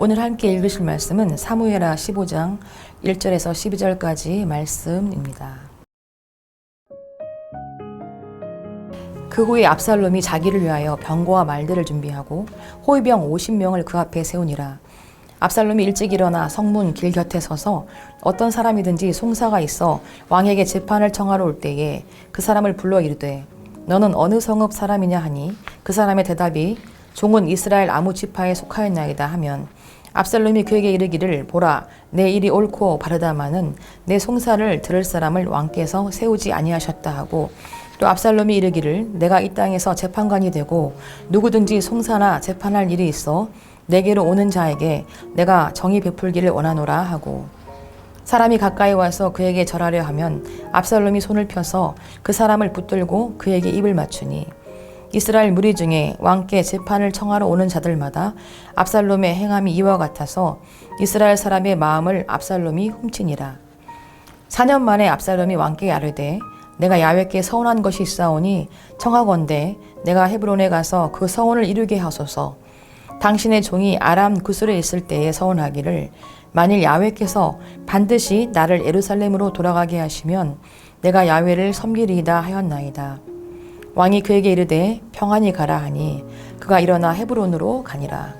오늘 함께 읽으실 말씀은 사무엘하 15장 1절에서 12절까지 말씀입니다. 그 후에 압살롬이 자기를 위하여 병거와 말들을 준비하고 호위병 50명을 그 앞에 세우니라. 압살롬이 일찍 일어나 성문 길 곁에 서서 어떤 사람이든지 송사가 있어 왕에게 재판을 청하러 올 때에 그 사람을 불러 이르되 너는 어느 성읍 사람이냐 하니 그 사람의 대답이 종은 이스라엘 아무 지파에 속하였나이다 하면 압살롬이 그에게 이르기를 보라 내 일이 옳고 바르다마는 내 송사를 들을 사람을 왕께서 세우지 아니하셨다 하고 또 압살롬이 이르기를 내가 이 땅에서 재판관이 되고 누구든지 송사나 재판할 일이 있어 내게로 오는 자에게 내가 정의 베풀기를 원하노라 하고 사람이 가까이 와서 그에게 절하려 하면 압살롬이 손을 펴서 그 사람을 붙들고 그에게 입을 맞추니 이스라엘 무리 중에 왕께 재판을 청하러 오는 자들마다 압살롬의 행함이 이와 같아서 이스라엘 사람의 마음을 압살롬이 훔치니라. 4년 만에 압살롬이 왕께 아뢰되 내가 야훼께 서원한 것이 있사오니 청하건대 내가 헤브론에 가서 그 서원을 이루게 하소서. 당신의 종이 아람 구술에 있을 때에 서원하기를 만일 야훼께서 반드시 나를 예루살렘으로 돌아가게 하시면 내가 야훼를 섬기리이다 하였나이다. 왕이 그에게 이르되 평안히 가라 하니 그가 일어나 헤브론으로 가니라.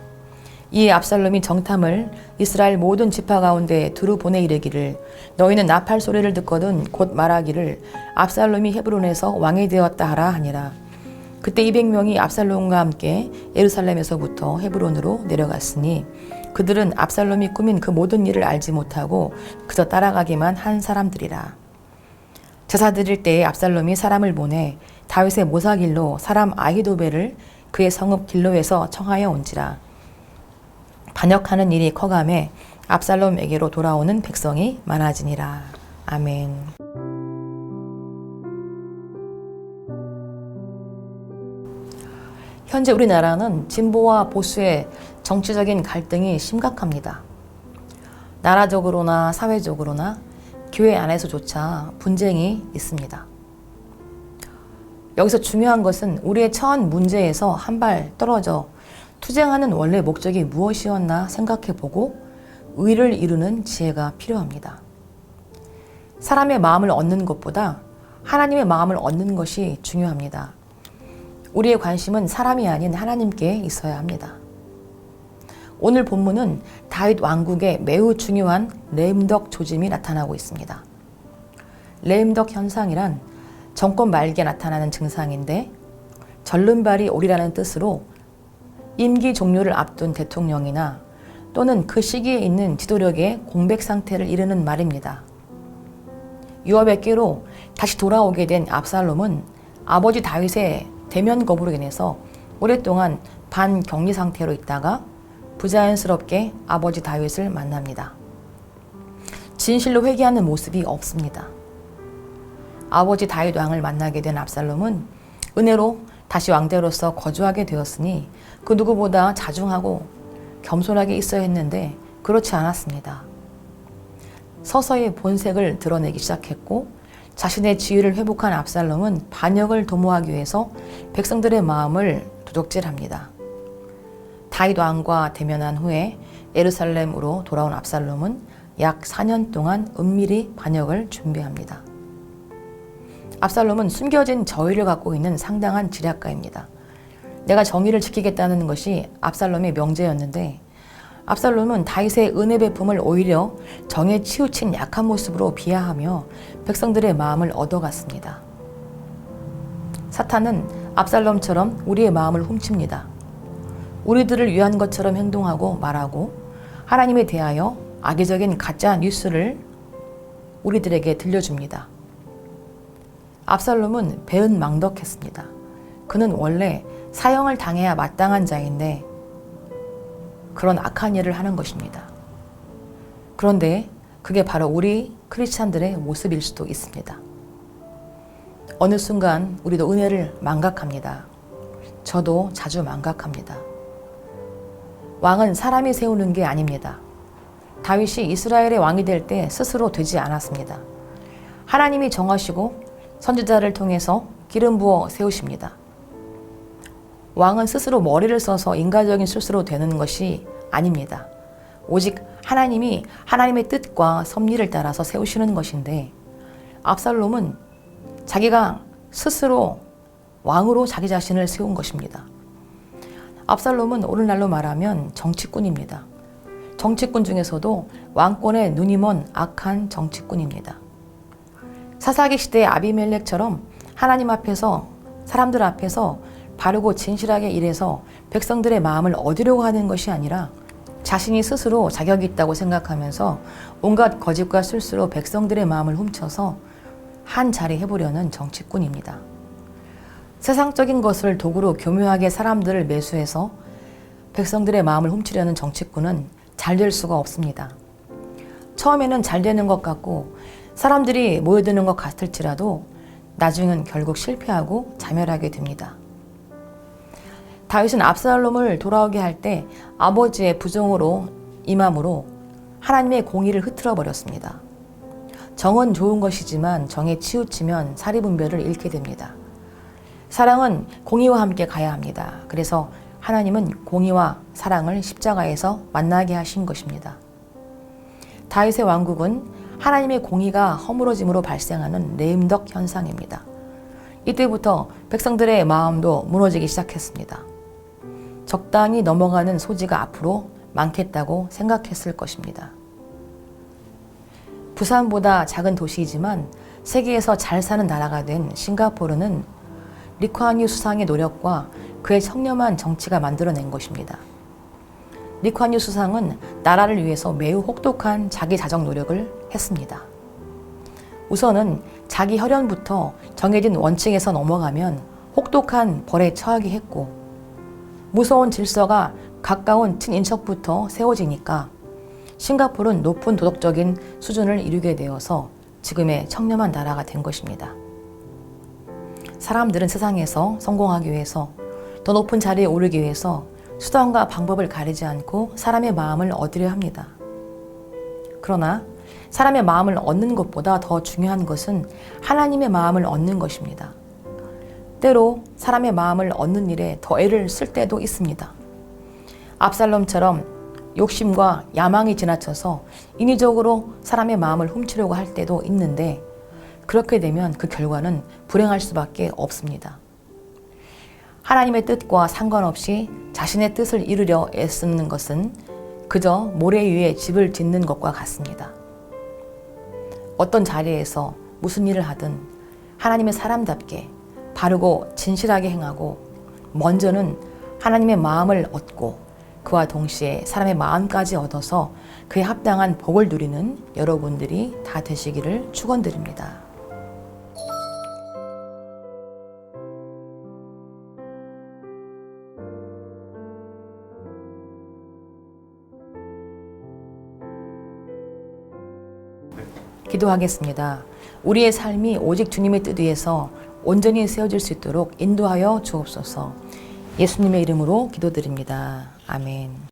이에 압살롬이 정탐을 이스라엘 모든 지파 가운데 두루 보내 이르기를 너희는 나팔 소리를 듣거든 곧 말하기를 압살롬이 헤브론에서 왕이 되었다 하라 하니라. 그때 200명이 압살롬과 함께 예루살렘에서부터 헤브론으로 내려갔으니 그들은 압살롬이 꾸민 그 모든 일을 알지 못하고 그저 따라가기만 한 사람들이라. 제사 드릴 때에 압살롬이 사람을 보내 다윗의 모사길로 사람 아히도벨을 그의 성읍 길로에서 청하여 온지라. 반역하는 일이 커감해 압살롬에게로 돌아오는 백성이 많아지니라. 아멘. 현재 우리나라는 진보와 보수의 정치적인 갈등이 심각합니다. 나라적으로나 사회적으로나 교회 안에서조차 분쟁이 있습니다. 여기서 중요한 것은 우리의 처한 문제에서 한 발 떨어져 투쟁하는 원래 목적이 무엇이었나 생각해보고 의를 이루는 지혜가 필요합니다. 사람의 마음을 얻는 것보다 하나님의 마음을 얻는 것이 중요합니다. 우리의 관심은 사람이 아닌 하나님께 있어야 합니다. 오늘 본문은 다윗 왕국에 매우 중요한 레임덕 조짐이 나타나고 있습니다. 레임덕 현상이란 정권 말기에 나타나는 증상인데 절름발이 오리라는 뜻으로 임기 종료를 앞둔 대통령이나 또는 그 시기에 있는 지도력의 공백 상태를 이르는 말입니다. 유업의 꾀로 다시 돌아오게 된 압살롬은 아버지 다윗의 대면 거부로 인해서 오랫동안 반격리 상태로 있다가 부자연스럽게 아버지 다윗을 만납니다. 진실로 회개하는 모습이 없습니다. 아버지 다윗 왕을 만나게 된 압살롬은 은혜로 다시 왕대로서 거주하게 되었으니 그 누구보다 자중하고 겸손하게 있어야 했는데 그렇지 않았습니다. 서서히 본색을 드러내기 시작했고 자신의 지위를 회복한 압살롬은 반역을 도모하기 위해서 백성들의 마음을 도적질합니다. 다윗 왕과 대면한 후에 예루살렘으로 돌아온 압살롬은 약 4년 동안 은밀히 반역을 준비합니다. 압살롬은 숨겨진 저의를 갖고 있는 상당한 지략가입니다. 내가 정의를 지키겠다는 것이 압살롬의 명제였는데 압살롬은 다윗의 은혜 베품을 오히려 정에 치우친 약한 모습으로 비하하며 백성들의 마음을 얻어갔습니다. 사탄은 압살롬처럼 우리의 마음을 훔칩니다. 우리들을 위한 것처럼 행동하고 말하고 하나님에 대하여 악의적인 가짜 뉴스를 우리들에게 들려줍니다. 압살롬은 배은망덕했습니다. 그는 원래 사형을 당해야 마땅한 자인데 그런 악한 일을 하는 것입니다. 그런데 그게 바로 우리 크리스찬들의 모습일 수도 있습니다. 어느 순간 우리도 은혜를 망각합니다. 저도 자주 망각합니다. 왕은 사람이 세우는 게 아닙니다. 다윗이 이스라엘의 왕이 될 때 스스로 되지 않았습니다. 하나님이 정하시고 선지자를 통해서 기름 부어 세우십니다. 왕은 스스로 머리를 써서 인간적인 실수로 되는 것이 아닙니다. 오직 하나님이 하나님의 뜻과 섭리를 따라서 세우시는 것인데 압살롬은 자기가 스스로 왕으로 자기 자신을 세운 것입니다. 압살롬은 오늘날로 말하면 정치꾼입니다. 정치꾼 중에서도 왕권에 눈이 먼 악한 정치꾼입니다. 사사기 시대의 아비멜렉처럼 하나님 앞에서 사람들 앞에서 바르고 진실하게 일해서 백성들의 마음을 얻으려고 하는 것이 아니라 자신이 스스로 자격이 있다고 생각하면서 온갖 거짓과 술수로 백성들의 마음을 훔쳐서 한 자리 해보려는 정치꾼입니다. 세상적인 것을 도구로 교묘하게 사람들을 매수해서 백성들의 마음을 훔치려는 정치꾼은 잘 될 수가 없습니다. 처음에는 잘 되는 것 같고 사람들이 모여드는 것 같을지라도 나중은 결국 실패하고 자멸하게 됩니다. 다윗은 압살롬을 돌아오게 할 때 아버지의 부정으로 임함으로 하나님의 공의를 흐트러 버렸습니다. 정은 좋은 것이지만 정에 치우치면 사리분별을 잃게 됩니다. 사랑은 공의와 함께 가야 합니다. 그래서 하나님은 공의와 사랑을 십자가에서 만나게 하신 것입니다. 다윗의 왕국은 하나님의 공의가 허물어짐으로 발생하는 레임덕 현상입니다. 이때부터 백성들의 마음도 무너지기 시작했습니다. 적당히 넘어가는 소지가 앞으로 많겠다고 생각했을 것입니다. 부산보다 작은 도시이지만 세계에서 잘 사는 나라가 된 싱가포르는 리쿠안유 수상의 노력과 그의 청렴한 정치가 만들어낸 것입니다. 리쿠안유 수상은 나라를 위해서 매우 혹독한 자기 자정 노력을 했습니다. 우선은 자기 혈연부터 정해진 원칙에서 넘어가면 혹독한 벌에 처하게 했고 무서운 질서가 가까운 친인척부터 세워지니까 싱가포르는 높은 도덕적인 수준을 이루게 되어서 지금의 청렴한 나라가 된 것입니다. 사람들은 세상에서 성공하기 위해서 더 높은 자리에 오르기 위해서 수단과 방법을 가리지 않고 사람의 마음을 얻으려 합니다. 그러나 사람의 마음을 얻는 것보다 더 중요한 것은 하나님의 마음을 얻는 것입니다. 때로 사람의 마음을 얻는 일에 더 애를 쓸 때도 있습니다. 압살롬처럼 욕심과 야망이 지나쳐서 인위적으로 사람의 마음을 훔치려고 할 때도 있는데 그렇게 되면 그 결과는 불행할 수밖에 없습니다. 하나님의 뜻과 상관없이 자신의 뜻을 이루려 애쓰는 것은 그저 모래 위에 집을 짓는 것과 같습니다. 어떤 자리에서 무슨 일을 하든 하나님의 사람답게 바르고 진실하게 행하고 먼저는 하나님의 마음을 얻고 그와 동시에 사람의 마음까지 얻어서 그에 합당한 복을 누리는 여러분들이 다 되시기를 축원드립니다. 기도하겠습니다. 우리의 삶이 오직 주님의 뜻 위에서 온전히 세워질 수 있도록 인도하여 주옵소서. 예수님의 이름으로 기도드립니다. 아멘.